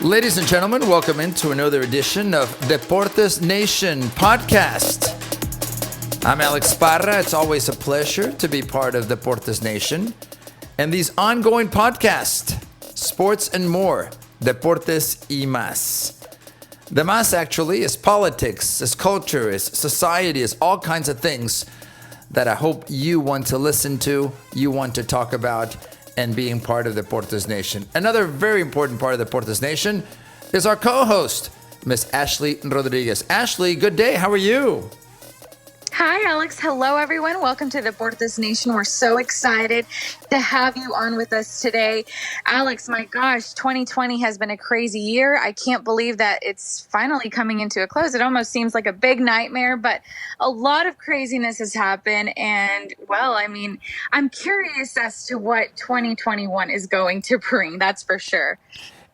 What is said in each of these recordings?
Ladies and gentlemen, welcome into another edition of Deportes Nation Podcast. I'm Alex Parra. It's always a pleasure to be part of Deportes Nation and these ongoing podcasts, sports and more, Deportes y más. The más actually is politics, is culture, is society, is all kinds of things that I hope you want to listen to, you want to talk about, and being part of the Deportes Nation. Another very important part of the Deportes Nation is our co-host, Miss Ashley Rodriguez. Ashley, good day. How are you? Hi, Alex. Hello, everyone. Welcome to the Deportes Nation. We're so excited to have you on with us today. Alex, my gosh, 2020 has been a crazy year. I can't believe that it's finally coming into a close. It almost seems like a big nightmare, but a lot of craziness has happened. And, well, I'm curious as to what 2021 is going to bring. That's for sure.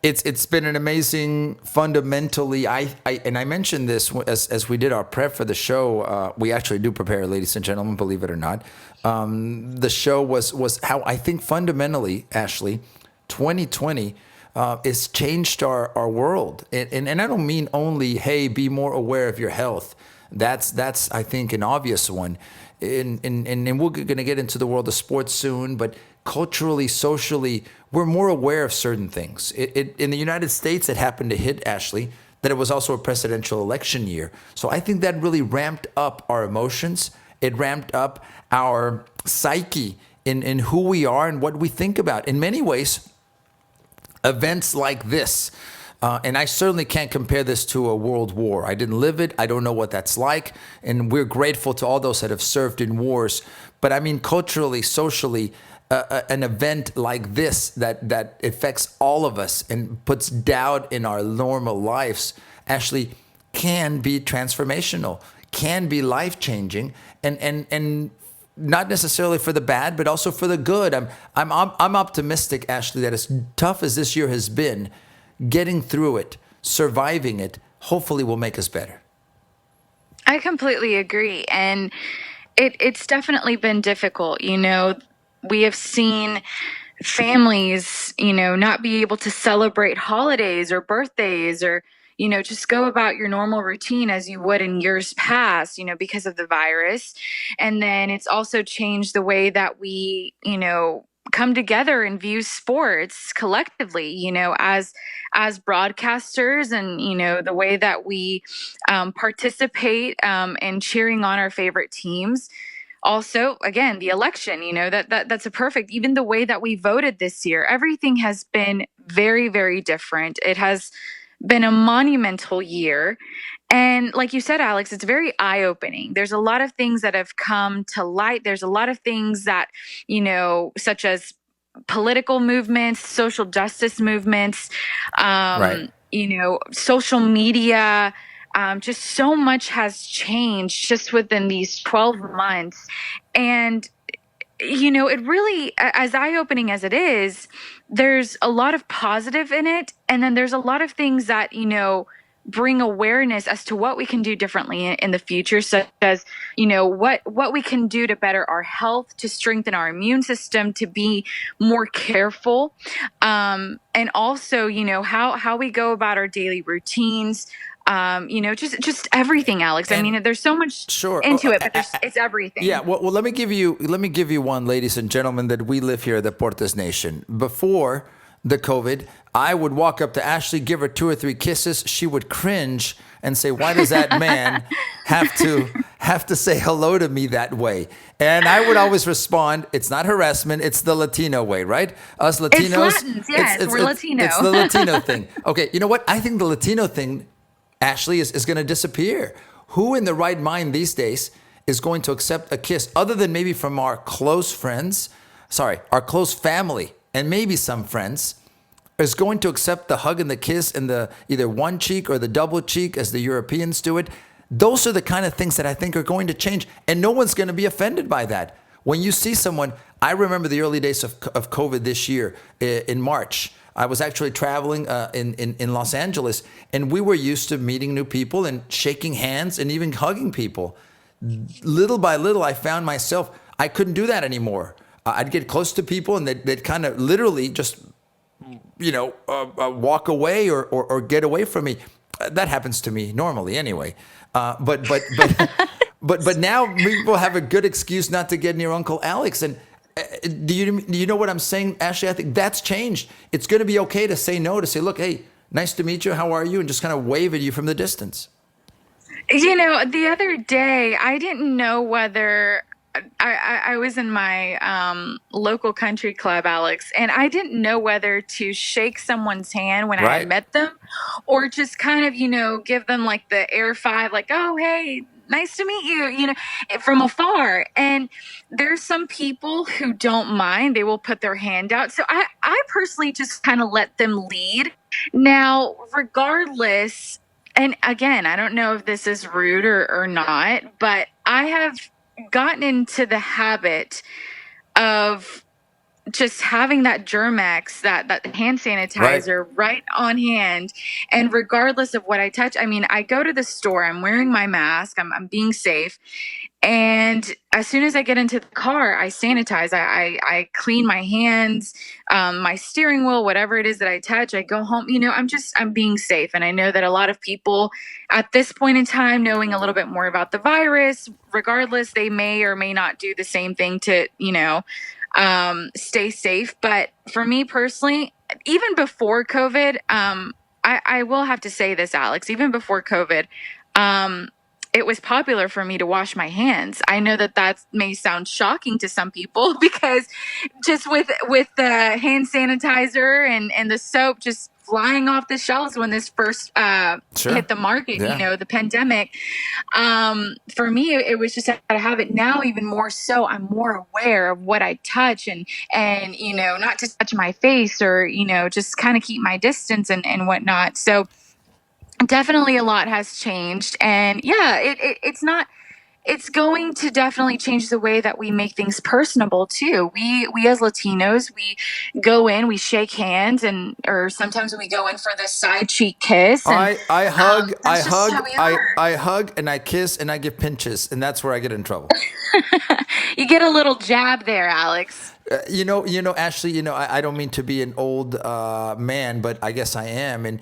It's been an amazing, fundamentally, I mentioned this as we did our prep for the show. We actually do prepare, ladies and gentlemen, believe it or not. The show was how I think fundamentally, Ashley, 2020 has changed our world. And I don't mean only, hey, be more aware of your health. That's I think, an obvious one. And we're going to get into the world of sports soon, but culturally, socially, we're more aware of certain things. In the United States, it happened to hit, Ashley, that it was also a presidential election year. So I think that really ramped up our emotions. It ramped up our psyche in who we are and what we think about. In many ways, events like this, and I certainly can't compare this to a world war. I didn't live it. I don't know what that's like. And we're grateful to all those that have served in wars. But I mean, culturally, socially, an event like this that affects all of us and puts doubt in our normal lives actually can be transformational, can be life-changing, and not necessarily for the bad, but also for the good. I'm optimistic, Ashley, that as tough as this year has been, getting through it, surviving it, hopefully will make us better. I completely agree. And it's definitely been difficult. We have seen families, not be able to celebrate holidays or birthdays or, just go about your normal routine as you would in years past, because of the virus. And then it's also changed the way that we, come together and view sports collectively, as broadcasters, and the way that we participate in cheering on our favorite teams. Also, again, the election, that's a perfect, even the way that we voted this year, everything has been very, very different. It has been a monumental year. And like you said, Alex, it's very eye-opening. There's a lot of things that have come to light. There's a lot of things that, such as political movements, social justice movements, Right. Social media. Just so much has changed just within these 12 months. And, it really, as eye-opening as it is, there's a lot of positive in it. And then there's a lot of things that, bring awareness as to what we can do differently in the future, such as, what we can do to better our health, to strengthen our immune system, to be more careful. And also, how we go about our daily routines. Just everything, Alex. There's so much into it, but it's everything. Yeah. Well, let me give you one, ladies and gentlemen, that we live here at the Deportes Nation. Before the COVID, I would walk up to Ashley, give her 2 or 3 kisses. She would cringe and say, "Why does that man have to say hello to me that way?" And I would always respond, "It's not harassment. It's the Latino way, right? Us Latinos, it's Latins, yes, we're Latino. It's the Latino thing." Okay, you know what? I think the Latino thing, Ashley, is going to disappear. Who in the right mind these days is going to accept a kiss other than maybe from our close family, and maybe some friends, is going to accept the hug and the kiss and the either one cheek or the double cheek as the Europeans do it? Those are the kind of things that I think are going to change, and no one's going to be offended by that. When you see someone, I remember the early days of COVID this year in March. I was actually traveling in Los Angeles, and we were used to meeting new people and shaking hands and even hugging people. Little by little, I found myself, I couldn't do that anymore. I'd get close to people, and they'd kind of literally just walk away or get away from me. That happens to me normally anyway. But now people have a good excuse not to get near Uncle Alex. And do you know what I'm saying, Ashley? I think that's changed. It's going to be okay to say no, to say, look, hey, nice to meet you. How are you? And just kind of wave at you from the distance. The other day, I didn't know whether I was in my local country club, Alex, and I didn't know whether to shake someone's hand when I had Right. met them or just kind of, give them like the air five, like, oh, hey, nice to meet you, from afar. And there's some people who don't mind. They will put their hand out. So I personally just kind of let them lead. Now, regardless, and again, I don't know if this is rude or not, but I have gotten into the habit of just having that Germex, that hand Right. sanitizer right on hand. And regardless of what I touch, I mean, I go to the store, I'm wearing my mask, I'm being safe. And as soon as I get into the car, I sanitize. I clean my hands, my steering wheel, whatever it is that I touch. I go home. I'm being safe, and I know that a lot of people at this point in time, knowing a little bit more about the virus, regardless, they may or may not do the same thing to stay safe. But for me personally, even before COVID, I will have to say this, Alex. Even before COVID, it was popular for me to wash my hands. I know that may sound shocking to some people because just with the hand sanitizer and the soap just flying off the shelves when this first Sure. hit the market, Yeah. the pandemic. For me, it was just out of habit. Now, even more so, I'm more aware of what I touch and not to touch my face or just kind of keep my distance and whatnot. So definitely a lot has changed. And yeah, it's going to definitely change the way that we make things personable too. We as Latinos, we go in, we shake hands, or sometimes we go in for the side cheek kiss, and I hug, I that's just hug, how we are. I hug, and I kiss, and I give pinches, and that's where I get in trouble. You get a little jab there, Alex. Ashley. I don't mean to be an old man, but I guess I am, and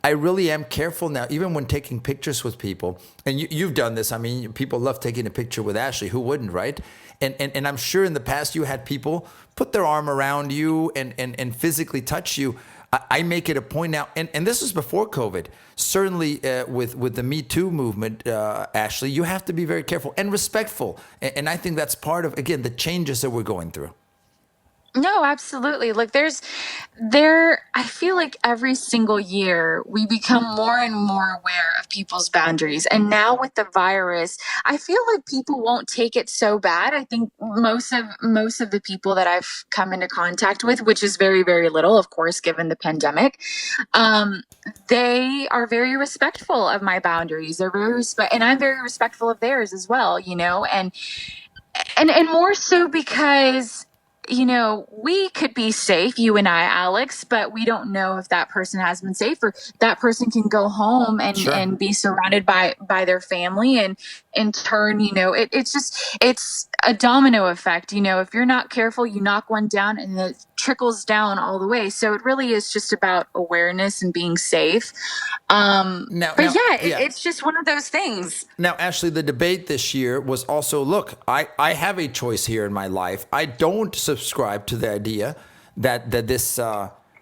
I really am careful now, even when taking pictures with people. And you've done this. I mean, people love taking a picture with Ashley. Who wouldn't, right? And I'm sure in the past you had people put their arm around you and physically touch you. I make it a point now, and this was before COVID. Certainly, with the Me Too movement, Ashley, you have to be very careful and respectful. And I think that's part of, again, the changes that we're going through. No, absolutely. Like I feel like every single year we become more and more aware of people's boundaries. And now with the virus, I feel like people won't take it so bad. I think most of the people that I've come into contact with, which is very, very little, of course, given the pandemic, um, they are very respectful of my boundaries. They're and I'm very respectful of theirs as well, and more so because we could be safe, you and I, Alex, but we don't know if that person has been safe, or that person can go home and Sure. and be surrounded by their family, and in turn, it's a domino effect. If you're not careful, you knock one down and it trickles down all the way. So it really is just about awareness and being safe. Now, But now, yeah, yeah. it's just one of those things. Now, Ashley, the debate this year was also, look, I have a choice here in my life. I don't subscribe to the idea that this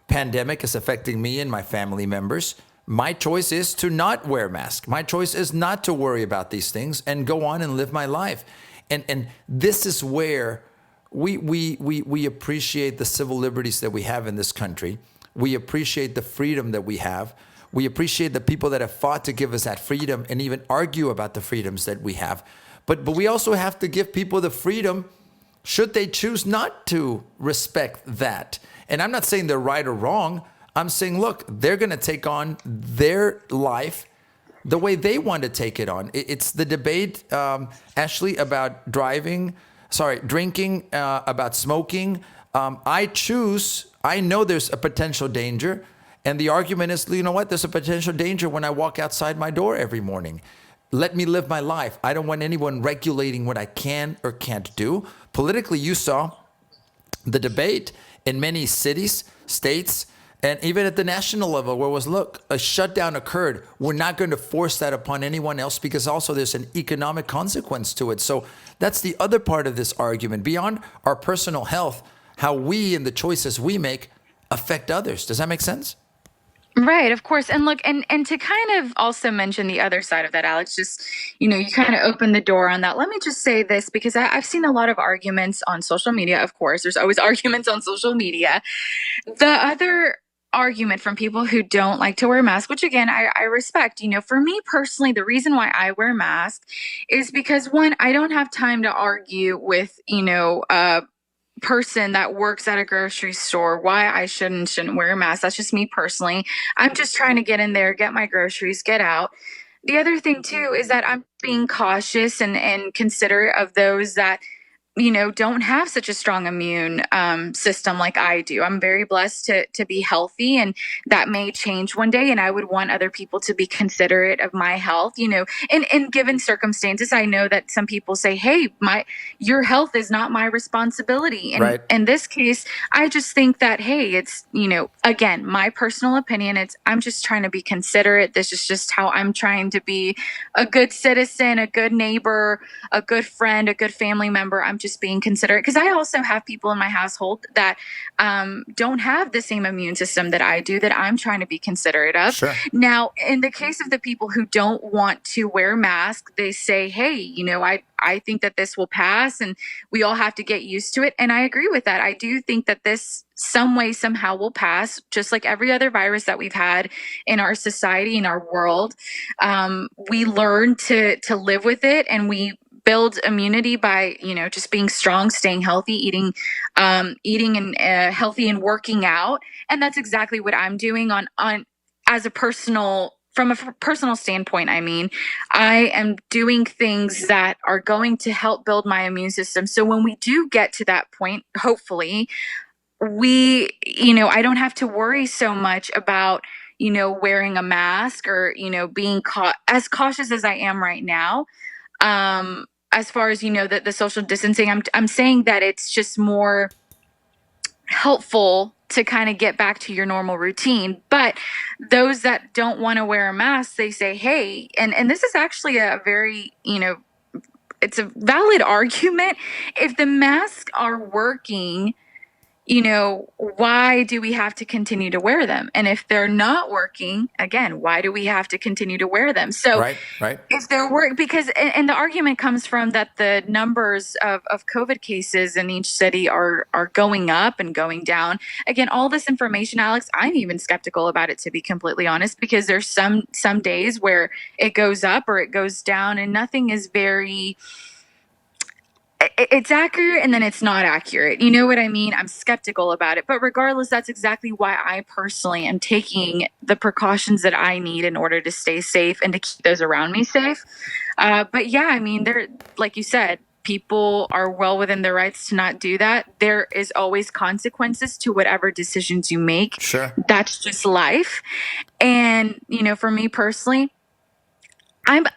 pandemic is affecting me and my family members. My choice is to not wear a mask. My choice is not to worry about these things and go on and live my life. And this is where we appreciate the civil liberties that we have in this country. We appreciate the freedom that we have. We appreciate the people that have fought to give us that freedom and even argue about the freedoms that we have. But we also have to give people the freedom should they choose not to respect that. And I'm not saying they're right or wrong. I'm saying, look, they're going to take on their life the way they want to take it on. It's the debate, Ashley, about drinking, about smoking. I know there's a potential danger. And the argument is, you know what? There's a potential danger when I walk outside my door every morning. Let me live my life. I don't want anyone regulating what I can or can't do. Politically, you saw the debate, in many cities, states, and even at the national level, where it was, look, a shutdown occurred. We're not going to force that upon anyone else because also there's an economic consequence to it. So that's the other part of this argument. Beyond our personal health, how we and the choices we make affect others. Does that make sense? Right, of course. And look, and to kind of also mention the other side of that, Alex, just, you kind of opened the door on that. Let me just say this, because I've seen a lot of arguments on social media. Of course, there's always arguments on social media. The other argument from people who don't like to wear masks, which again, I respect, for me personally, the reason why I wear masks is because, one, I don't have time to argue with, person that works at a grocery store why I shouldn't wear a mask. That's just me personally. I'm just trying to get in there, get my groceries, get out. The other thing too is that I'm being cautious and considerate of those that don't have such a strong immune system like I do. I'm very blessed to be healthy, and that may change one day. And I would want other people to be considerate of my health. In given circumstances, I know that some people say, "Hey, your health is not my responsibility." And Right. in this case, I just think that, hey, it's again, my personal opinion. I'm just trying to be considerate. This is just how I'm trying to be a good citizen, a good neighbor, a good friend, a good family member. I'm just being considerate, because I also have people in my household that don't have the same immune system that I do, that I'm trying to be considerate of. Sure. Now, in the case of the people who don't want to wear masks, they say, hey, I think that this will pass and we all have to get used to it. And I agree with that. I do think that this some way, somehow will pass, just like every other virus that we've had in our society, in our world. We learn to live with it, and we build immunity by just being strong, staying healthy, eating and healthy, and working out. And that's exactly what I'm doing on as a personal from a personal standpoint. I mean, I am doing things that are going to help build my immune system, so when we do get to that point, hopefully I don't have to worry so much about wearing a mask, or being as cautious as I am right now. As far as the social distancing, I'm saying that it's just more helpful to kind of get back to your normal routine. But those that don't want to wear a mask, they say, hey, and this is actually a very it's a valid argument. If the masks are working, why do we have to continue to wear them? And if they're not working, again, why do we have to continue to wear them? So right. if they're because, and the argument comes from that the numbers of COVID cases in each city are going up and going down. Again, all this information, Alex, I'm even skeptical about it, to be completely honest, because there's some days where it goes up or it goes down, and nothing is very, it's accurate and then it's not accurate. You know what I mean? I'm skeptical about it. But regardless, that's exactly why I personally am taking the precautions that I need in order to stay safe and to keep those around me safe. But yeah, I mean, like you said, people are well within their rights to not do that. There is always consequences to whatever decisions you make. Sure. That's just life. And, for me personally, I'm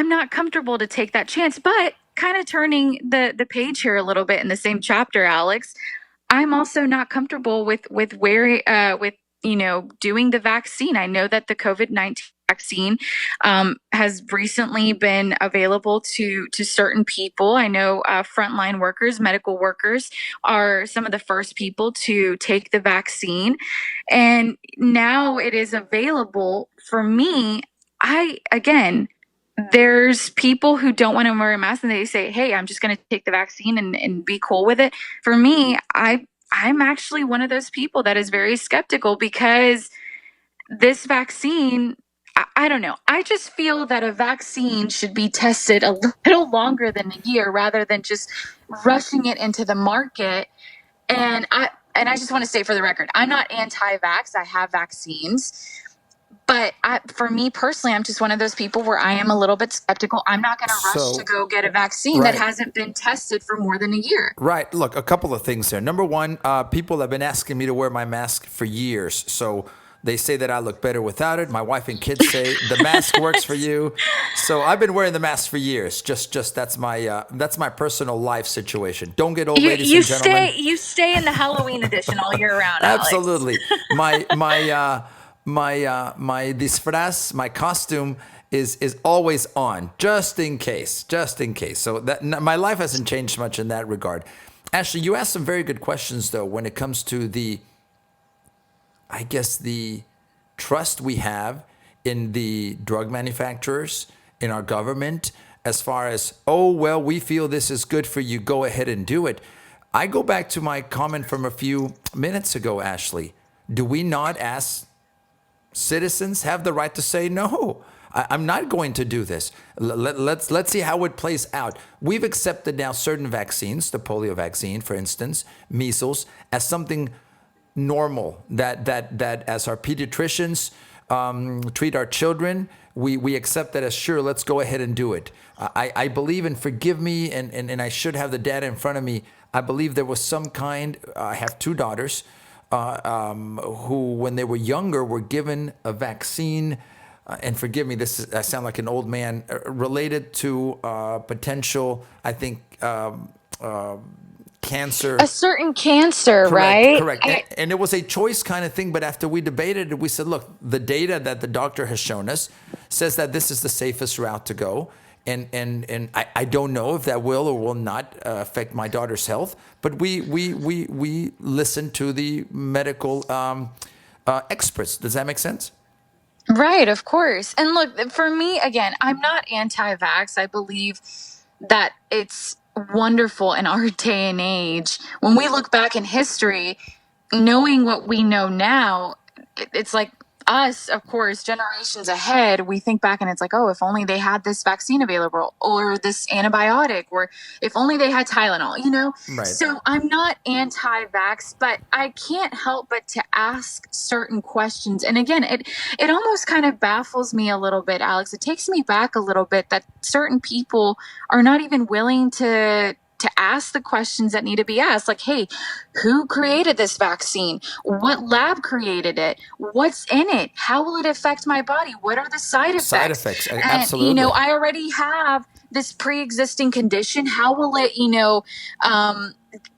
not comfortable to take that chance. But kind of turning the page here a little bit in the same chapter, Alex, I'm also not comfortable with wearing doing the vaccine. I know that the COVID-19 vaccine has recently been available to certain people. I know frontline workers, medical workers are some of the first people to take the vaccine, and now it is available for me. There's people who don't want to wear a mask, and they say, hey, I'm just going to take the vaccine and be cool with it. For me, I'm actually one of those people that is very skeptical, because this vaccine, I don't know. I just feel that a vaccine should be tested a little longer than a year, rather than just rushing it into the market. And I just want to say, for the record, I'm not anti-vax. I have vaccines. But for me personally, I'm just one of those people where I am a little bit skeptical. I'm not going to rush to go get a vaccine that hasn't been tested for more than a year. Right. Look, a couple of things there. Number one, people have been asking me to wear my mask for years. So They say that I look better without it. My wife and kids say the mask works for you. So I've been wearing the mask for years. Just that's my personal life situation. Don't get old, You ladies you and gentlemen. stay in the Halloween edition all year round, Alex. Absolutely. My disfraz, my costume is always on, just in case, just in case. So that my life hasn't changed much in that regard. Ashley, you asked some very good questions though when it comes to I guess the trust we have in the drug manufacturers, in our government, as far as, oh, well, we feel this is good for you, go ahead and do it. I go back to my comment from a few minutes ago, Ashley. Do we not, as citizens, have the right to say no? I'm not going to do this. Let's see how it plays out. We've accepted now certain vaccines, the polio vaccine, for instance, measles, as something normal, that as our pediatricians treat our children, we accept that as sure, let's go ahead and do it. I believe, and forgive me, and I should have the data in front of me, I believe there was some kind, I have two daughters who, when they were younger, were given a vaccine, and forgive me, I sound like an old man, related to potential, I think, cancer. A certain cancer, Correct, right? correct. And it was a choice kind of thing, but after we debated it, we said, look, the data that the doctor has shown us says that this is the safest route to go. And I don't know if that will or will not affect my daughter's health, but we listen to the medical experts. Does that make sense? Right, of course. And look, for me, again, I'm not anti-vax. I believe that it's wonderful in our day and age. When we look back in history, knowing what we know now, it's like us, of course, generations ahead, we think back and it's like, oh, if only they had this vaccine available or this antibiotic, or if only they had Tylenol, you know? Right. So I'm not anti vax, but I can't help but to ask certain questions. And again, it almost kind of baffles me a little bit, Alex. It takes me back a little bit that certain people are not even willing to ask the questions that need to be asked. Like, hey, who created this vaccine? What lab created it? What's in it? How will it affect my body? What are the side effects? Side effects, And, absolutely. I already have this pre-existing condition. How will it,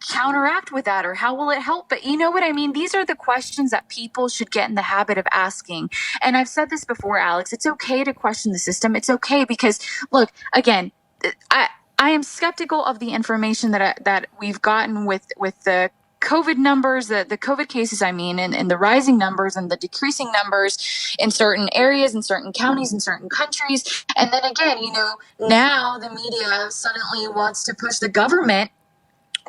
counteract with that, or how will it help? But you know what I mean? These are the questions that people should get in the habit of asking. And I've said this before, Alex, it's okay to question the system. It's okay because, look, again, I am skeptical of the information that we've gotten with the COVID numbers, the COVID cases, and the rising numbers and the decreasing numbers in certain areas, in certain counties, in certain countries. And then again, now the media suddenly wants to push, the government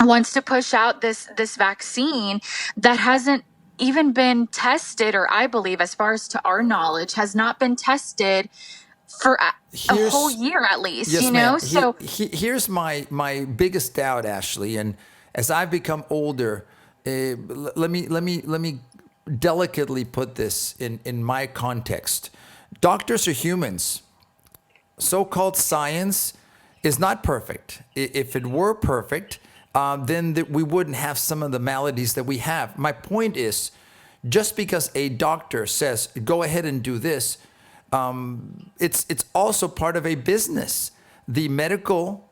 wants to push out this vaccine that hasn't even been tested, or I believe, as far as to our knowledge, has not been tested for a whole year at least, yes, ma'am. So Here's my biggest doubt, Ashley, and as I've become older, let me delicately put this in my context. Doctors are humans. So-called science is not perfect. If it were perfect, then we wouldn't have some of the maladies that we have. My point is, just because a doctor says, go ahead and do this, it's also part of a business. The medical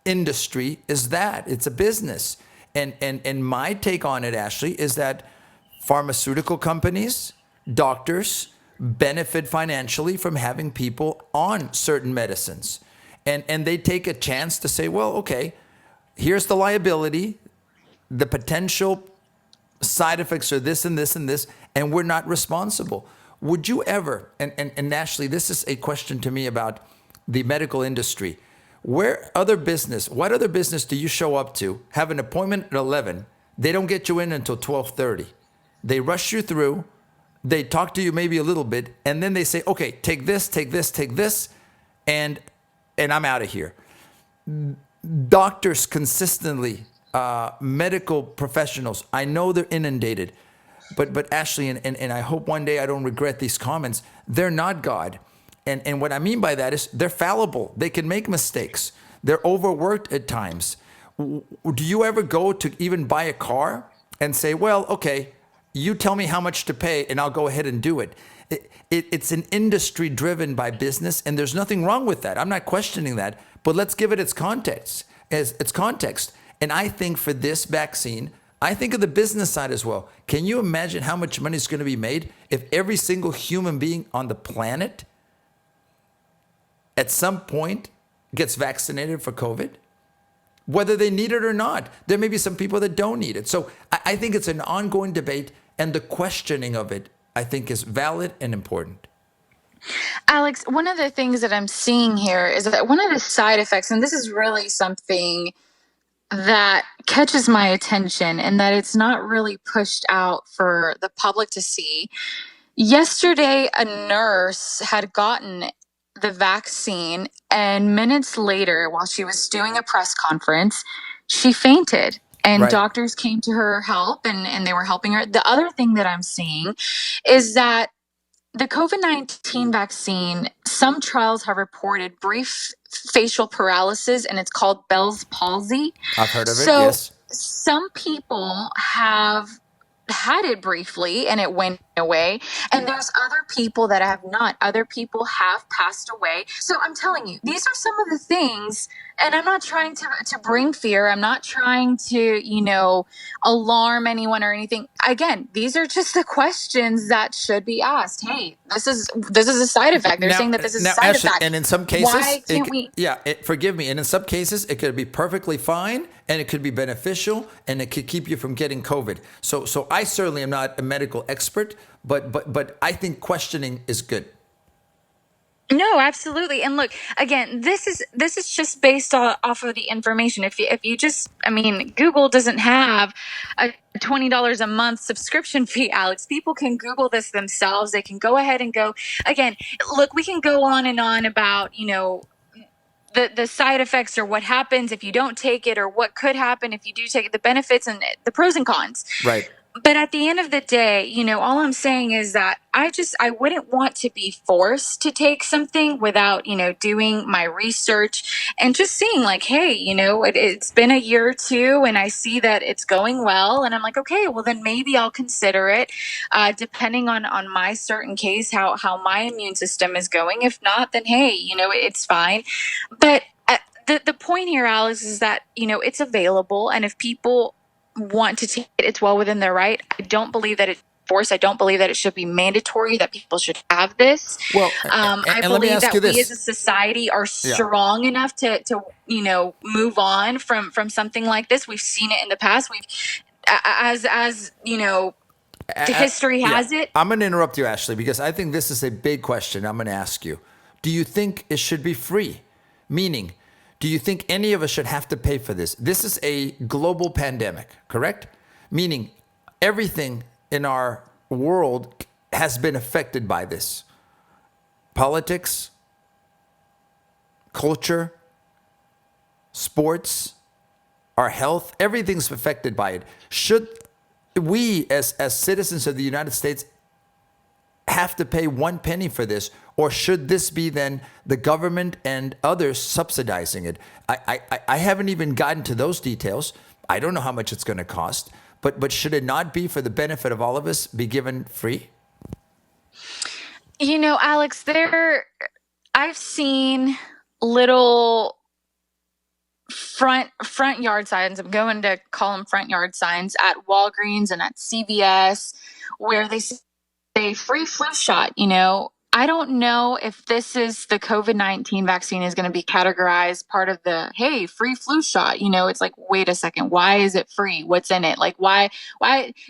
industry is that. It's a business. And my take on it, Ashley, is that pharmaceutical companies, doctors benefit financially from having people on certain medicines. And they take a chance to say, well, okay, here's the liability, the potential side effects are this and this and this, and we're not responsible. Would you ever, and Ashley, this is a question to me about the medical industry. What other business do you show up to, have an appointment at 11, they don't get you in until 12:30. They rush you through, they talk to you maybe a little bit, and then they say, okay, take this, and I'm out of here. Doctors consistently, medical professionals, I know they're inundated, but Ashley, and I hope one day I don't regret these comments, they're not God. And what I mean by that is they're fallible. They can make mistakes. They're overworked at times. Do you ever go to even buy a car and say, well, okay, You tell me how much to pay, and I'll go ahead and do it. It's an industry driven by business, and there's nothing wrong with that. I'm not questioning that, but let's give it its context. As its context, and I think for this vaccine, I think of the business side as well. Can you imagine how much money is going to be made if every single human being on the planet at some point gets vaccinated for COVID? Whether they need it or not. There may be some people that don't need it. So I think it's an ongoing debate, and the questioning of it, I think, is valid and important. Alex, one of the things that I'm seeing here is that one of the side effects, and this is really something that catches my attention and that it's not really pushed out for the public to see. Yesterday, a nurse had gotten the vaccine, and minutes later, while she was doing a press conference, she fainted. And Right. doctors came to her help, and they were helping her. The other thing that I'm seeing is that the COVID-19 vaccine, some trials have reported brief facial paralysis, and it's called Bell's palsy. I've heard of it, So yes. some people have had it briefly and it went away, and there's other people that have not. Other people have passed away. So I'm telling you, these are some of the things, and I'm not trying to bring fear. I'm not trying to, alarm anyone or anything. Again, these are just the questions that should be asked. Hey, this is a side effect. They're saying that this is a Now, side Ashley, effect. and in some cases, Why can't we? forgive me. And in some cases, it could be perfectly fine, and it could be beneficial, and it could keep you from getting COVID. So I certainly am not a medical expert, but I think questioning is good. No, absolutely. And look, again, this is just based off of the information. If you just, I mean, Google doesn't have a $20 a month subscription fee, Alex. People can Google this themselves. They can go ahead and go. Again, look, we can go on and on about, the side effects or what happens if you don't take it, or what could happen if you do take it, the benefits and the pros and cons. Right. But at the end of the day, all I'm saying is that I wouldn't want to be forced to take something without, doing my research and just seeing like, hey, it's been a year or two and I see that it's going well. And I'm like, okay, well then maybe I'll consider it, depending on my certain case, how my immune system is going. If not, then hey, it's fine. But the point here, Alex, is that, it's available. And if people want to take it, it's well within their right. I don't believe that it's forced. I don't believe that it should be mandatory that people should have this. Well, I and let me believe ask that you we this. as a society are strong enough to move on from something like this. We've seen it in the past. We've as the history has it. I'm going to interrupt you, Ashley, because I think this is a big question. I'm going to ask you. Do you think it should be free? Meaning, do you think any of us should have to pay for this? This is a global pandemic, correct? Meaning everything in our world has been affected by this. Politics, culture, sports, our health, everything's affected by it. Should we as citizens of the United States have to pay one penny for this, or should this be then the government and others subsidizing it? I haven't even gotten to those details. I don't know how much it's going to cost, but should it not be, for the benefit of all of us, be given free? Alex, I've seen little front yard signs. I'm going to call them front yard signs at Walgreens and at CVS, where they say free flu shot. I don't know if this is the COVID-19 vaccine is going to be categorized part of the, hey, free flu shot. It's like, wait a second, why is it free? What's in it? Like, why,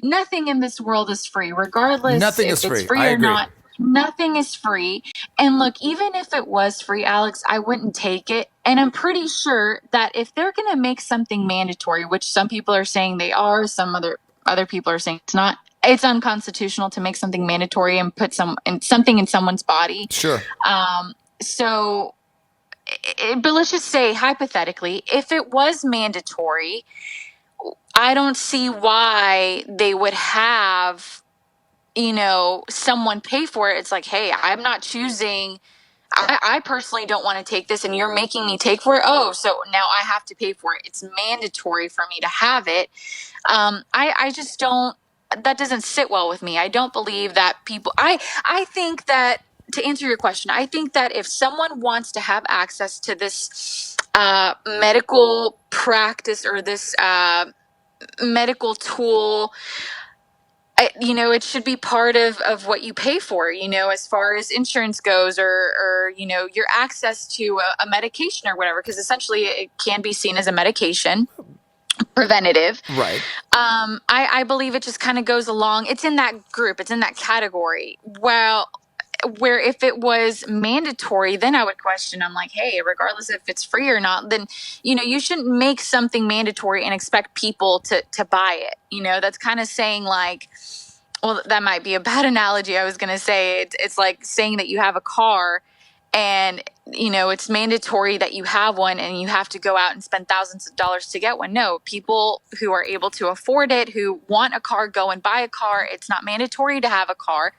nothing in this world is free, regardless Nothing if is it's free. free I or agree. not. Nothing is free. And look, even if it was free, Alex, I wouldn't take it. And I'm pretty sure that if they're going to make something mandatory, which some people are saying they are, some other people are saying it's not, it's unconstitutional to make something mandatory and put something in someone's body. Sure. But let's just say hypothetically, if it was mandatory, I don't see why they would have, someone pay for it. It's like, hey, I'm not choosing. I personally don't want to take this and you're making me take for it. Oh, so now I have to pay for it. It's mandatory for me to have it. I just don't that doesn't sit well with me. I don't believe that I think that, to answer your question, I think that if someone wants to have access to this medical practice or this medical tool, it should be part of what you pay for, as far as insurance goes, or your access to a medication or whatever, because essentially it can be seen as a medication, preventative. Right. I believe it just kind of goes along. It's in that group. It's in that category. Well, where if it was mandatory, then I would question. I'm like, hey, regardless if it's free or not, then, you shouldn't make something mandatory and expect people to buy it. That's kind of saying like, well, that might be a bad analogy. I was going to say it's like saying that you have a car and, it's mandatory that you have one and you have to go out and spend thousands of dollars to get one. No, people who are able to afford it, who want a car, go and buy a car. It's not mandatory to have a car.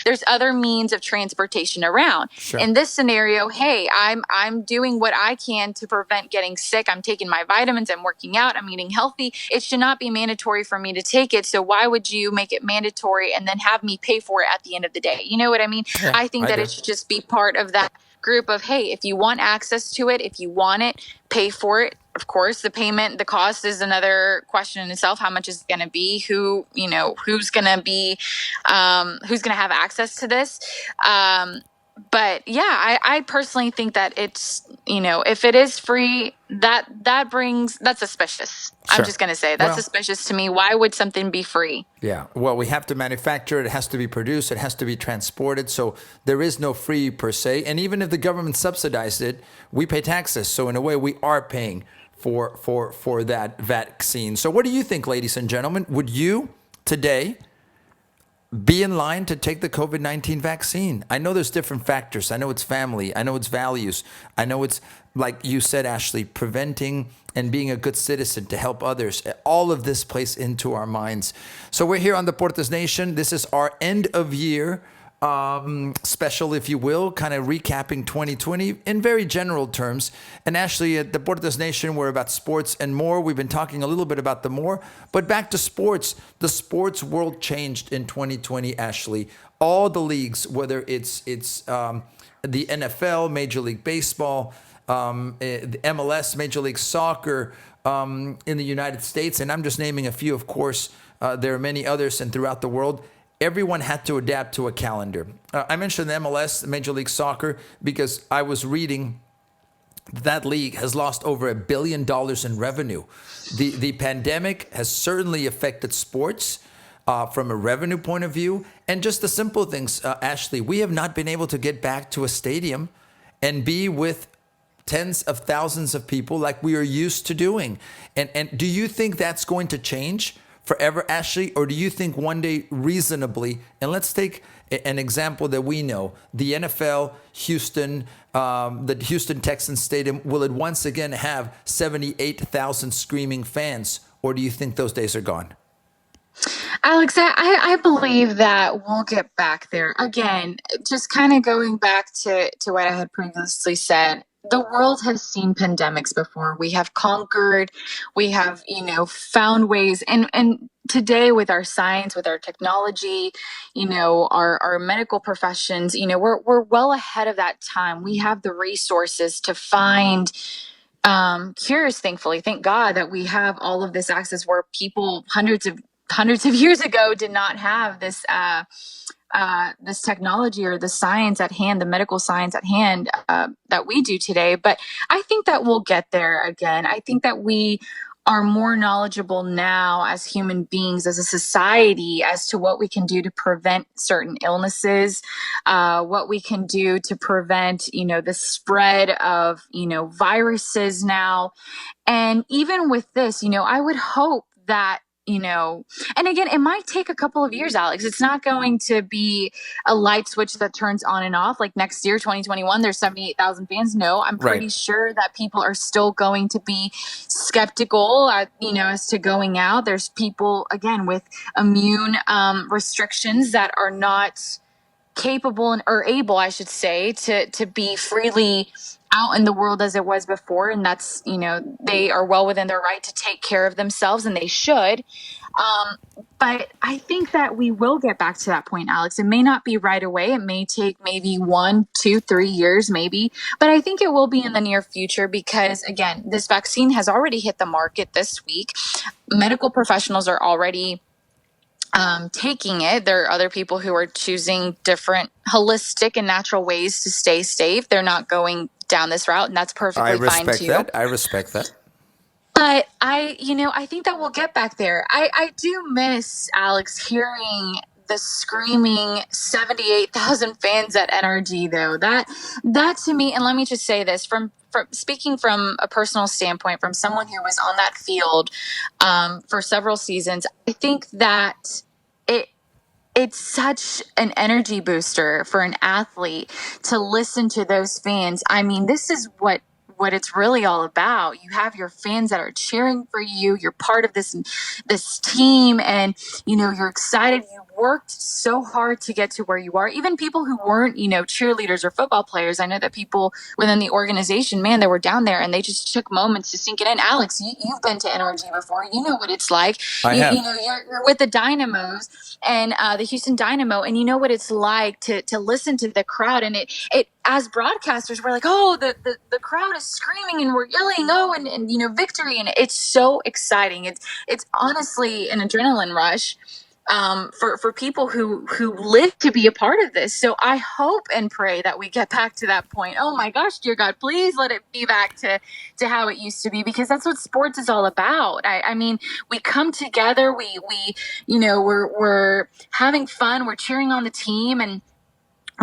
There's other means of transportation around. Sure. In this scenario, hey, I'm doing what I can to prevent getting sick. I'm taking my vitamins, I'm working out, I'm eating healthy. It should not be mandatory for me to take it. So why would you make it mandatory and then have me pay for it at the end of the day? You know what I mean? Yeah, I think that it should just be part of that group of, hey, if you want access to it, if you want it, pay for it. Of course, the cost is another question in itself. How much is it going to be? Who's going to be, who's going to have access to this? But yeah, I personally think that it's, if it is free, that's suspicious. Sure. I'm just going to say that's suspicious to me. Why would something be free? Yeah. Well, we have to manufacture it. It has to be produced. It has to be transported. So there is no free per se. And even if the government subsidized it, we pay taxes. So in a way, we are paying for that vaccine. So what do you think, ladies and gentlemen? Would you today be in line to take the COVID-19 vaccine? I know there's different factors. I know it's family. I know it's values. I know it's, like you said, Ashley, preventing and being a good citizen to help others. All of this plays into our minds. So we're here on Deportes Nation. This is our end of year special, if you will, kind of recapping 2020 in very general terms. And Ashley, at Deportes Nation, we're about sports and more. We've been talking a little bit about the more, but back to sports. The sports world changed in 2020, Ashley. All the leagues, whether it's the NFL, Major League Baseball, the MLS, Major League Soccer in the United States, and I'm just naming a few, of course. There are many others and throughout the world. Everyone had to adapt to a calendar. I mentioned the MLS, Major League Soccer, because I was reading that league has lost over $1 billion in revenue. The pandemic has certainly affected sports from a revenue point of view. And just the simple things, Ashley, we have not been able to get back to a stadium and be with tens of thousands of people like we are used to doing. And do you think that's going to change forever, Ashley? Or do you think one day reasonably, and let's take an example that we know, the NFL, Houston, the Houston Texans Stadium, will it once again have 78,000 screaming fans? Or do you think those days are gone? Alex, I believe that we'll get back there. Again, just kind of going back to what I had previously said. The world has seen pandemics before. We have conquered, we have, found ways. And today with our science, with our technology, our medical professions, we're well ahead of that time. We have the resources to find cures, thankfully. Thank God that we have all of this access where people hundreds of years ago did not have this this technology or the science at hand, the medical science at hand that we do today. But I think that we'll get there again. I think that we are more knowledgeable now as human beings, as a society, as to what we can do to prevent certain illnesses, what we can do to prevent, the spread of, viruses now. And even with this, I would hope that, and again, it might take a couple of years, Alex. It's not going to be a light switch that turns on and off. Like next year, 2021, there's 78,000 fans. No, I'm pretty sure that people are still going to be skeptical, as to going out. There's people, again, with immune restrictions that are not capable or able, I should say, to be freely out in the world as it was before. And that's, they are well within their right to take care of themselves, and they should. Um, but I think that we will get back to that point, Alex. It may not be right away. It may take maybe 1, 2, 3 years, maybe. But I think it will be in the near future because, again, this vaccine has already hit the market this week. Medical professionals are already taking it. There are other people who are choosing different holistic and natural ways to stay safe. They're not going down this route, and that's I perfectly fine respect too. that. I respect that. But I think that we'll get back there. I do miss, Alex, hearing the screaming 78,000 fans at NRG though. That to me, and let me just say this from speaking from a personal standpoint, from someone who was on that field for several seasons, I think that it it's such an energy booster for an athlete to listen to those fans. I mean, this is what it's really all about. You have your fans that are cheering for you. You're part of this team, and you're excited. You worked so hard to get to where you are. Even people who weren't, cheerleaders or football players. I know that people within the organization, man, they were down there and they just took moments to sink it in. Alex, you've been to NRG before. You know what it's like. I have. You're with the Dynamos and the Houston Dynamo, and you know what it's like to listen to the crowd. And it as broadcasters, we're like, oh, the crowd is screaming and we're yelling, oh, and victory, and it's so exciting. It's honestly an adrenaline rush for people who live to be a part of this. So I hope and pray that we get back to that point. Oh my gosh, dear God, please let it be back to how it used to be, because that's what sports is all about. I mean, we come together, we're having fun, we're cheering on the team, and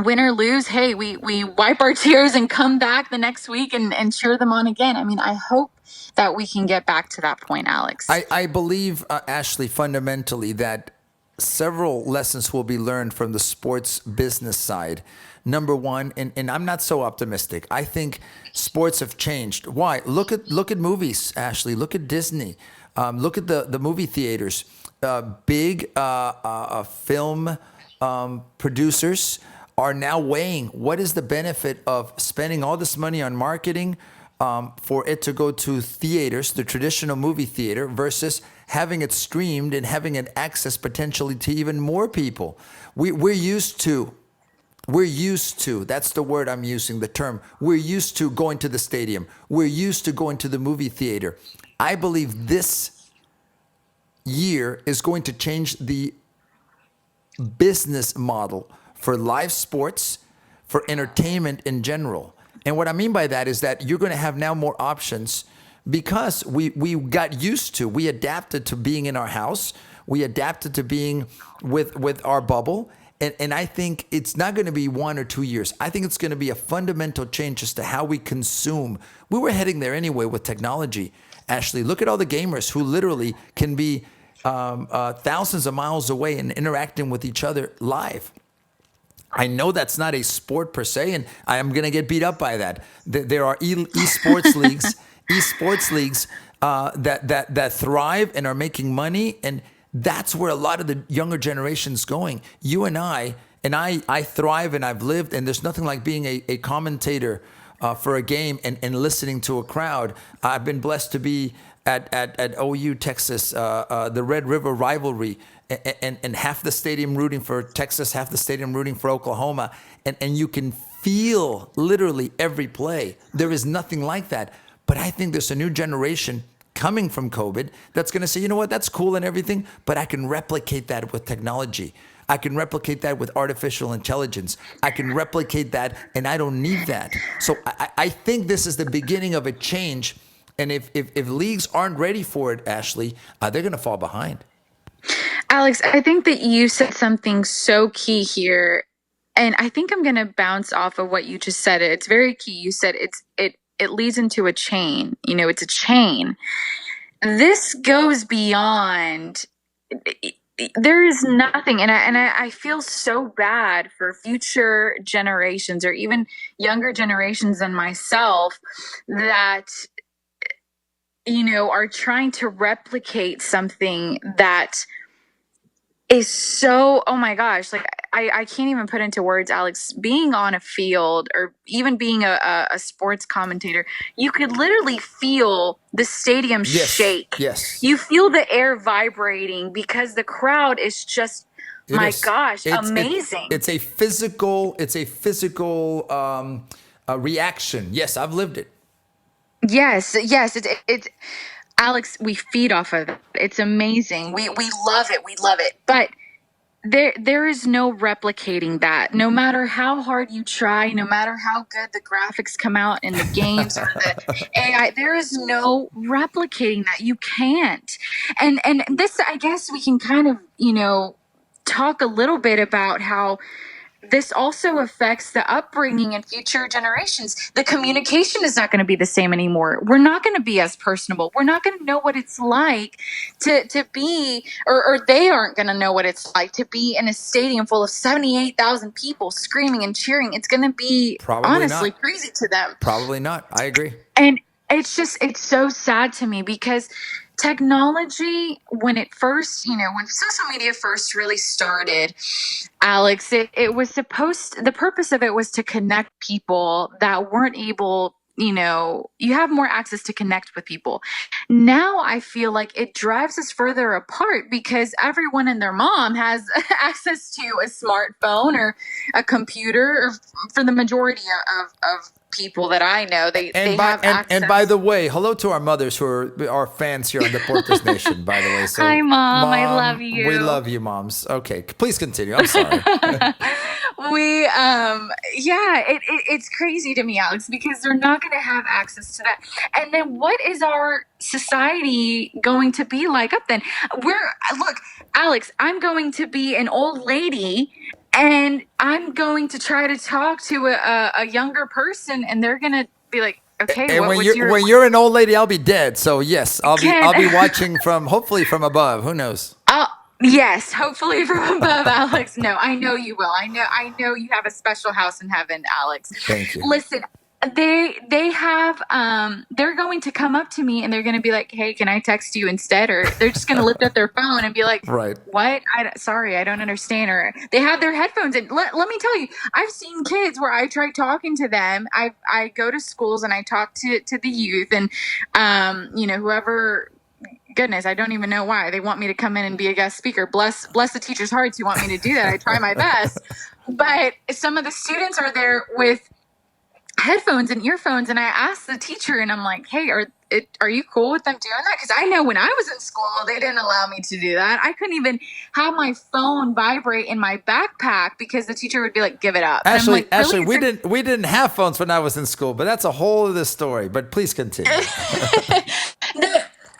win or lose, hey, we wipe our tears and come back the next week and cheer them on again. I mean, I hope that we can get back to that point, Alex. I believe, Ashley, fundamentally that several lessons will be learned from the sports business side. Number one, and I'm not so optimistic. I think sports have changed. Why? Look at movies, Ashley. Look at Disney. Look at the movie theaters. Big film producers are now weighing what is the benefit of spending all this money on marketing for it to go to theaters, the traditional movie theater, versus having it streamed and having it access potentially to even more people. We're used to, that's the word I'm using, the term. We're used to going to the stadium. We're used to going to the movie theater. I believe this year is going to change the business model for live sports, for entertainment in general. And what I mean by that is that you're going to have now more options because we got used to, we adapted to being in our house, we adapted to being with our bubble. And I think it's not going to be 1 or 2 years. I think it's going to be a fundamental change as to how we consume. We were heading there anyway with technology. Ashley, look at all the gamers who literally can be thousands of miles away and interacting with each other live. I know that's not a sport per se, and I am going to get beat up by that. There are esports leagues, that thrive and are making money, and that's where a lot of the younger generation's going. You and I thrive, and I've lived, and there's nothing like being a commentator for a game and listening to a crowd. I've been blessed to be at OU, Texas, the Red River rivalry, and half the stadium rooting for Texas, half the stadium rooting for Oklahoma, and you can feel literally every play. There is nothing like that. But I think there's a new generation coming from COVID that's going to say, you know what, that's cool and everything, but I can replicate that with technology. I can replicate that with artificial intelligence. I can replicate that, and I don't need that. So I think this is the beginning of a change. And if leagues aren't ready for it, Ashley, they're going to fall behind. Alex, I think that you said something so key here, and I think I'm going to bounce off of what you just said. It's very key. You said it leads into a chain. It's a chain. This goes beyond. There is nothing, and I feel so bad for future generations or even younger generations than myself that are trying to replicate something that is so, oh my gosh, like I can't even put into words, Alex. Being on a field or even being a sports commentator, you could literally feel the stadium Yes, shake. yes, You feel the air vibrating because the crowd is just, it my is. gosh, It amazing. it's a physical reaction. Yes, I've lived it. Yes, yes, it's Alex, we feed off of it. It's amazing. We love it. We love it. But there is no replicating that. No matter how hard you try, no matter how good the graphics come out in the games or the AI, there is no replicating that. You can't. And this, I guess we can kind of, talk a little bit about how this also affects the upbringing and future generations. The communication is not going to be the same anymore. We're not going to be as personable. We're not going to know what it's like to be, or they aren't going to know what it's like to be in a stadium full of 78,000 people screaming and cheering. It's going to be Probably honestly not. crazy to them. Probably not. I agree. And it's so sad to me because technology, when it first, when social media first really started, Alex, it was the purpose of it was to connect people that weren't able, you have more access to connect with people. Now I feel like it drives us further apart because everyone and their mom has access to a smartphone or a computer, or for the majority of people that I know, they have And by access. the way, hello to our mothers who are our fans here on Deportes Nation. By the way, Hi, so Mom. I love mom, we you. love you, moms. Okay, please continue. I'm sorry. we yeah, it's crazy to me, Alex, because they're not going to have access to that. And then what is our society going to be like up then? We're Look, Alex, I'm going to be an old lady and I'm going to try to talk to a younger person and they're going to be like, okay, And what's your when you're an old lady, I'll be dead. So yes, can I'll be watching from hopefully from above. Who knows? uh, yes, hopefully from above, Alex. No, I know you will. I know you have a special house in heaven, Alex. Thank you. Listen, they have they're going to come up to me and they're going to be like, "Hey, can I text you instead?" Or they're just going to lift up their phone and be like, Right. "What? Sorry, I don't understand." Or they have their headphones in. Let me tell you, I've seen kids where I try talking to them. I go to schools and I talk to the youth and whoever, goodness, I don't even know why they want me to come in and be a guest speaker. Bless the teachers' hearts who want me to do that. I try my best. But some of the students are there with headphones and earphones, and I asked the teacher, and I'm like, "Hey, are you cool with them doing that?" Because I know when I was in school, they didn't allow me to do that. I couldn't even have my phone vibrate in my backpack because the teacher would be like, "Give it up," and I'm like, Ashley, "Really?" we didn't have phones when I was in school, but that's a whole other story. But please continue.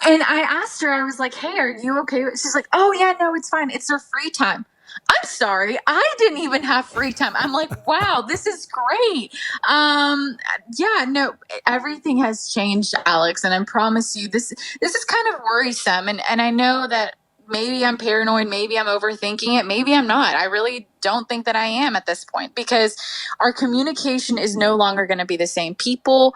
And I asked her, I was like, "Hey, are you okay?" She's like, "Oh yeah, no, it's fine. It's their free time." I'm sorry, I didn't even have free time. I'm like, wow, this is great. Yeah, no, everything has changed, Alex, and I promise you, this is kind of worrisome. And I know that maybe I'm paranoid, maybe I'm overthinking it, maybe I'm not. I really don't think that I am at this point because our communication is no longer going to be the same. People,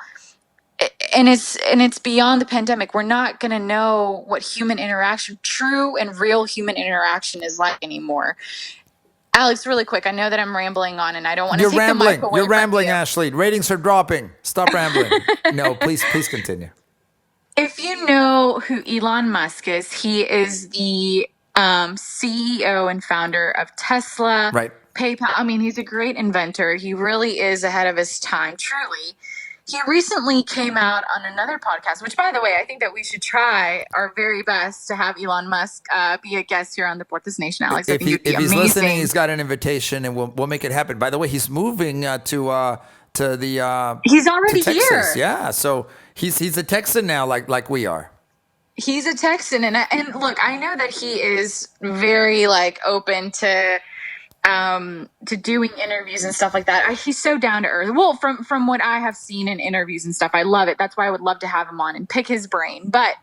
and it's beyond the pandemic. We're not going to know what human interaction, true and real human interaction, is like anymore. Alex, really quick, I know that I'm rambling on and I don't want to You're take the mic rambling. away You're from rambling, you. Ashley. Ratings are dropping. Stop rambling. No, please continue. If you know who Elon Musk is, he is the CEO and founder of Tesla, Right. PayPal. I mean, he's a great inventor. He really is ahead of his time, truly. He recently came out on another podcast, which, by the way, I think that we should try our very best to have Elon Musk be a guest here on the Deportes Nation, Alex. I think it would be If he's listening, amazing. he's got an invitation, and we'll make it happen. By the way, he's moving to the He's to already Texas. here. Yeah, so he's a Texan now, like we are. He's a Texan, and look, I know that he is very like open to doing interviews and stuff like that. He's so down to earth. Well, from what I have seen in interviews and stuff, I love it. That's why I would love to have him on and pick his brain. But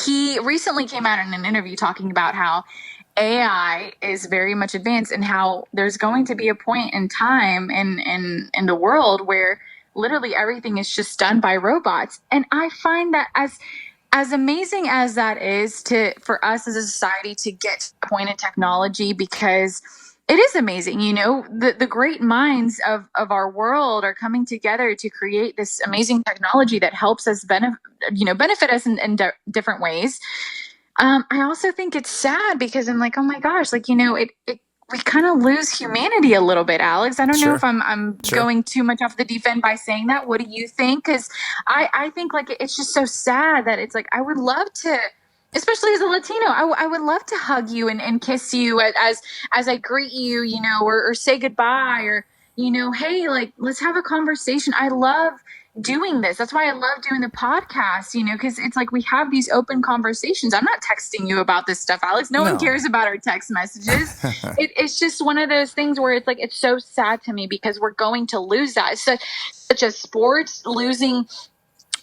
he recently came out in an interview talking about how AI is very much advanced and how there's going to be a point in time in the world where literally everything is just done by robots. And I find that as as amazing as that is for us as a society to get to the point in technology, because it is amazing, the great minds of our world are coming together to create this amazing technology that helps us benefit us in different ways. I also think it's sad because I'm like, oh my gosh, like, we kind of lose humanity a little bit, Alex. I don't know if Sure. I'm Sure. going too much off the deep end by saying that. What do you think? Because I think like it's just so sad that it's like I would love to, especially as a Latino, I would love to hug you and kiss you as I greet you, or say goodbye, or hey, like let's have a conversation. I love doing this. That's why I love doing the podcast, because it's like we have these open conversations. I'm not texting you about this stuff, Alex. No one No. cares about our text messages. It's just one of those things where it's like, it's so sad to me because we're going to lose that. It's such a sports, losing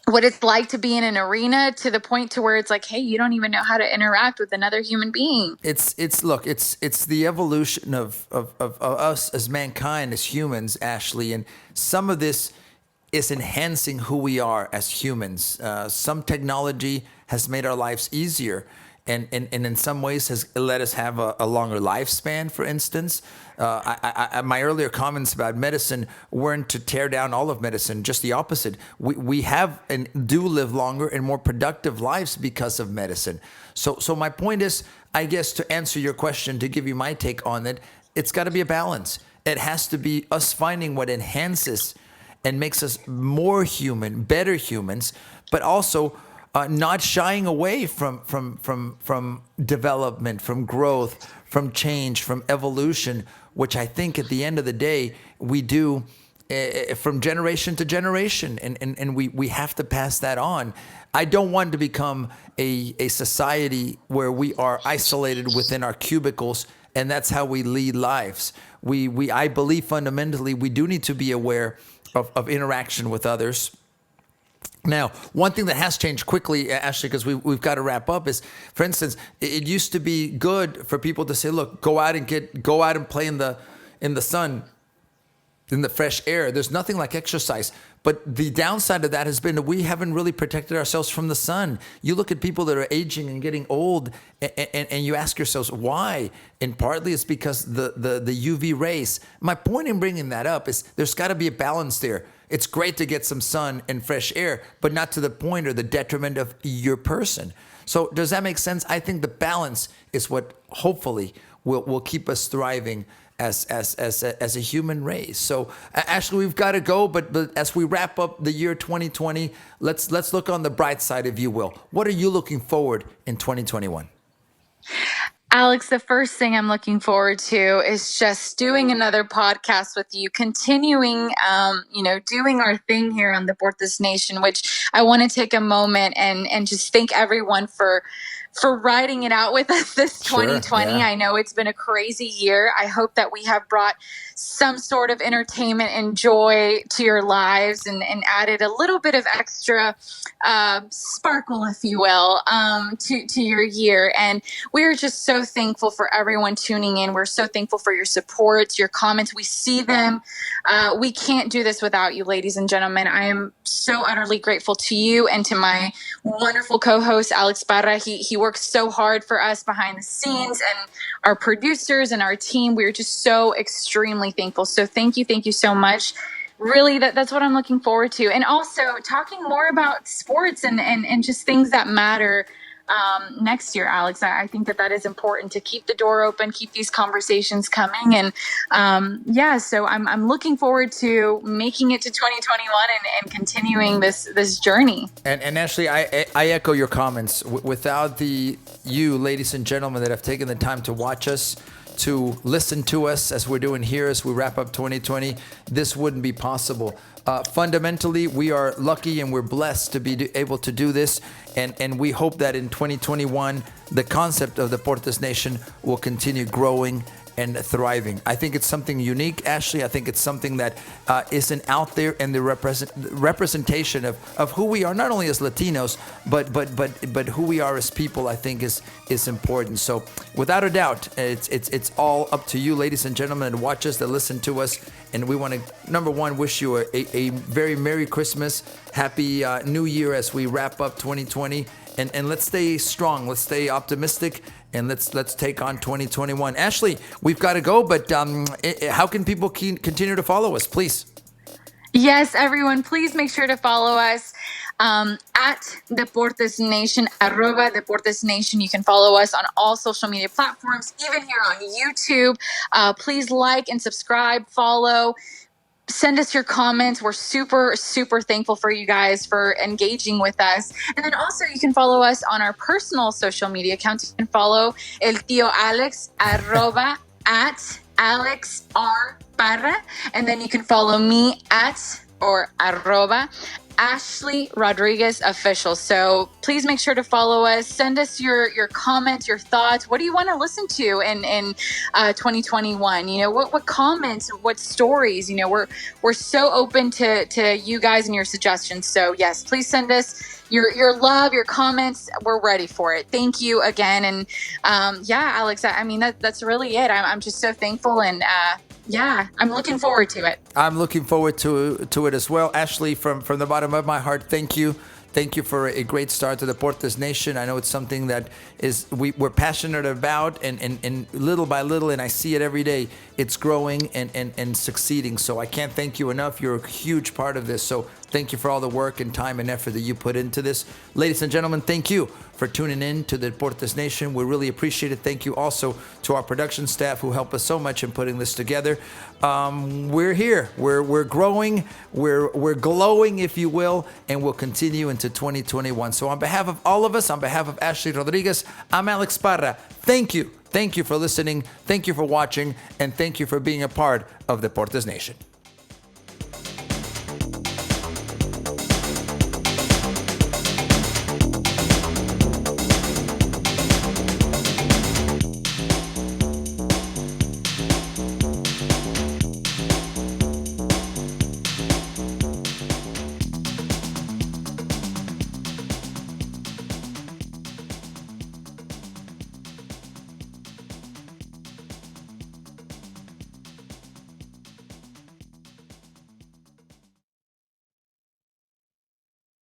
what it's like to be in an arena to the point to where it's like, hey, you don't even know how to interact with another human being. It's the evolution of us as mankind, as humans, Ashley, and some of this is enhancing who we are as humans. Some technology has made our lives easier, and in some ways has let us have a longer lifespan. For instance, my earlier comments about medicine weren't to tear down all of medicine, just the opposite. We have and do live longer and more productive lives because of medicine. So my point is, I guess, to answer your question, to give you my take on it, it's got to be a balance. It has to be us finding what enhances and makes us more human, better humans, but also not shying away from development, from growth, from change, from evolution, which I think at the end of the day we do from generation to generation, and we have to pass that on. I don't want to become a society where we are isolated within our cubicles, and that's how we lead lives. I believe fundamentally we do need to be aware of interaction with others. Now, one thing that has changed quickly, Ashley, because we've got to wrap up, is, for instance, it used to be good for people to say, "Look, go out and play in the sun, in the fresh air." There's nothing like exercise. But the downside of that has been that we haven't really protected ourselves from the sun. You look at people that are aging and getting old, and you ask yourselves why. And partly it's because the UV rays. My point in bringing that up is there's got to be a balance there. It's great to get some sun and fresh air, but not to the point or the detriment of your person. So does that make sense? I think the balance is what hopefully will keep us thriving as a human race. So Ashley, we've got to go, but as we wrap up the year 2020, let's look on the bright side, if you will. What are you looking forward in 2021? Alex, the first thing I'm looking forward to is just doing another podcast with you, continuing, doing our thing here on the Deportes Nation, which I want to take a moment and just thank everyone for riding it out with us this 2020. Sure, yeah. I know it's been a crazy year. I hope that we have brought some sort of entertainment and joy to your lives and added a little bit of extra sparkle, if you will, to your year. And we're just so thankful for everyone tuning in. We're so thankful for your support, your comments. We see them. We can't do this without you, ladies and gentlemen. I am so utterly grateful to you and to my wonderful co-host, Alex Parra. He works so hard for us behind the scenes, and our producers and our team. We're just so extremely thankful. So thank you so much. Really, that's what I'm looking forward to. And also talking more about sports and just things that matter next year, Alex. I think that is important to keep the door open, keep these conversations coming. And so I'm looking forward to making it to 2021 and continuing this journey. And Ashley, I echo your comments. Without you, ladies and gentlemen, that have taken the time to watch us, to listen to us as we're doing here as we wrap up 2020, this wouldn't be possible. Fundamentally, we are lucky and we're blessed to be able to do this. And we hope that in 2021, the concept of the Deportes Nation will continue growing and thriving. I think it's something unique, Ashley. I think it's something that isn't out there, and the representation of who we are, not only as Latinos, but who we are as people, I think is important. So without a doubt, it's all up to you, ladies and gentlemen, that watch us, that listen to us. And we want to, number one, wish you a very Merry Christmas, Happy New Year as we wrap up 2020. and let's stay strong. Let's stay optimistic, and let's take on 2021. Ashley, we've got to go, but how can people continue to follow us, please? Yes, everyone, please make sure to follow us at Deportes Nation, @Deportes Nation. You can follow us on all social media platforms, even here on YouTube. Please like and subscribe, follow. Send us your comments. We're super, super thankful for you guys for engaging with us. And then also you can follow us on our personal social media accounts. You can follow El Tío Alex, at Alex R. Parra. And then you can follow me at Ashley Rodriguez Official. So please make sure to follow us. Send us your comments, your thoughts. What do you want to listen to in 2021? You know, what comments, what stories? You know, we're so open to you guys and your suggestions. So yes, please send us your love, your comments. We're ready for it. Thank you again. And Alex, I mean that's really it. I'm just so thankful, and I'm looking forward to it. I'm looking forward to it as well. Ashley, from the bottom of my heart, thank you. Thank you for a great start to the Deportes Nation. I know it's something that we're passionate about, and little by little, and I see it every day, it's growing and succeeding. So I can't thank you enough. You're a huge part of this. So thank you for all the work and time and effort that you put into this. Ladies and gentlemen, thank you for tuning in to the Deportes Nation. We really appreciate it. Thank you also to our production staff who help us so much in putting this together. We're here. We're growing. We're glowing, if you will, and we'll continue into 2021. So on behalf of all of us, on behalf of Ashley Rodriguez, I'm Alex Parra. Thank you. Thank you for listening. Thank you for watching. And thank you for being a part of the Deportes Nation.